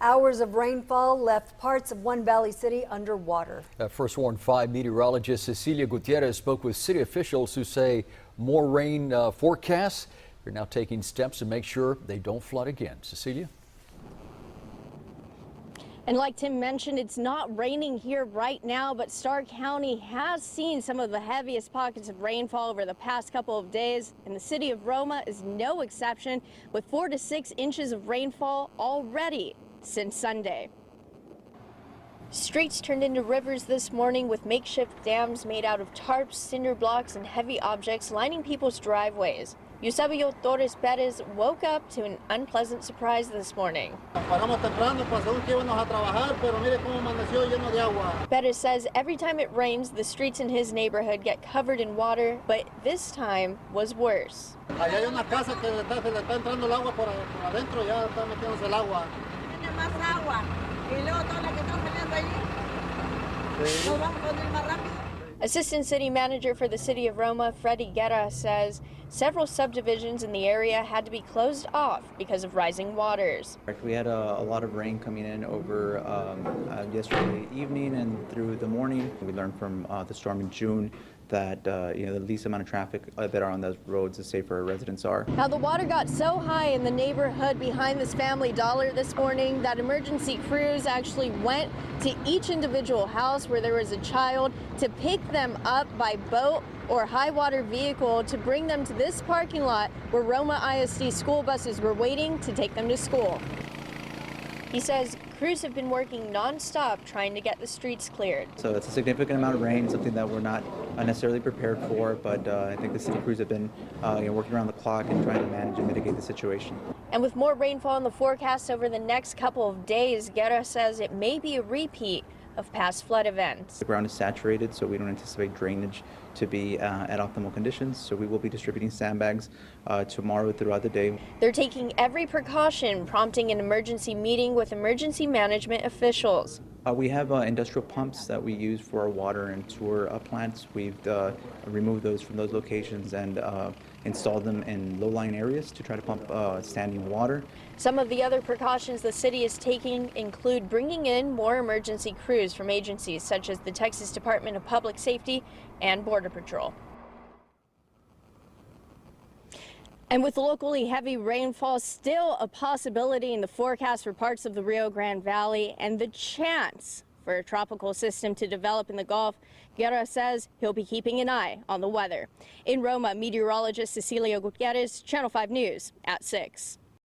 Hours of rainfall left parts of One Valley City underwater. First Warn 5 meteorologist Cecilia Gutierrez spoke with city officials who say more rain forecasts. They're now taking steps to make sure they don't flood again. Cecilia? And like Tim mentioned, it's not raining here right now, but Starr County has seen some of the heaviest pockets of rainfall over the past couple of days, and the city of Roma is no exception, with 4 to 6 inches of rainfall already since Sunday. Streets turned into rivers this morning with makeshift dams made out of tarps, cinder blocks, and heavy objects lining people's driveways. Eusebio Torres Perez woke up to an unpleasant surprise this morning. Perez says every time it rains, the streets in his neighborhood get covered in water, but this time was worse. Assistant City Manager for the City of Roma, Freddy Guerra, says several subdivisions in the area had to be closed off because of rising waters. We had a lot of rain coming in over yesterday evening and through the morning. We learned from the storm in June that the least amount of traffic that are on those roads, the safer our residents are. Now the water got so high in the neighborhood behind this Family Dollar this morning that emergency crews actually went to each individual house where there was a child to pick them up by boat or high water vehicle to bring them to this parking lot where Roma ISD school buses were waiting to take them to school. He says crews have been working non-stop trying to get the streets cleared. So it's a significant amount of rain, something that we're not necessarily prepared for, but I think the city crews have been working around the clock and trying to manage and mitigate the situation. And with more rainfall in the forecast over the next couple of days, Guerra says it may be a repeat of past flood events. The ground is saturated, so we don't anticipate drainage to be at optimal conditions, so we will be distributing sandbags tomorrow throughout the day. They're taking every precaution, prompting an emergency meeting with emergency management officials. We have industrial pumps that we use for our water and sewer plants. We've removed those from those locations and installed them in low-lying areas to try to pump standing water. Some of the other precautions the city is taking include bringing in more emergency crews from agencies such as the Texas Department of Public Safety and Border Patrol. And with locally heavy rainfall still a possibility in the forecast for parts of the Rio Grande Valley and the chance for a tropical system to develop in the Gulf, Guerra says he'll be keeping an eye on the weather. In Roma, meteorologist Cecilia Gutierrez, Channel 5 News at 6.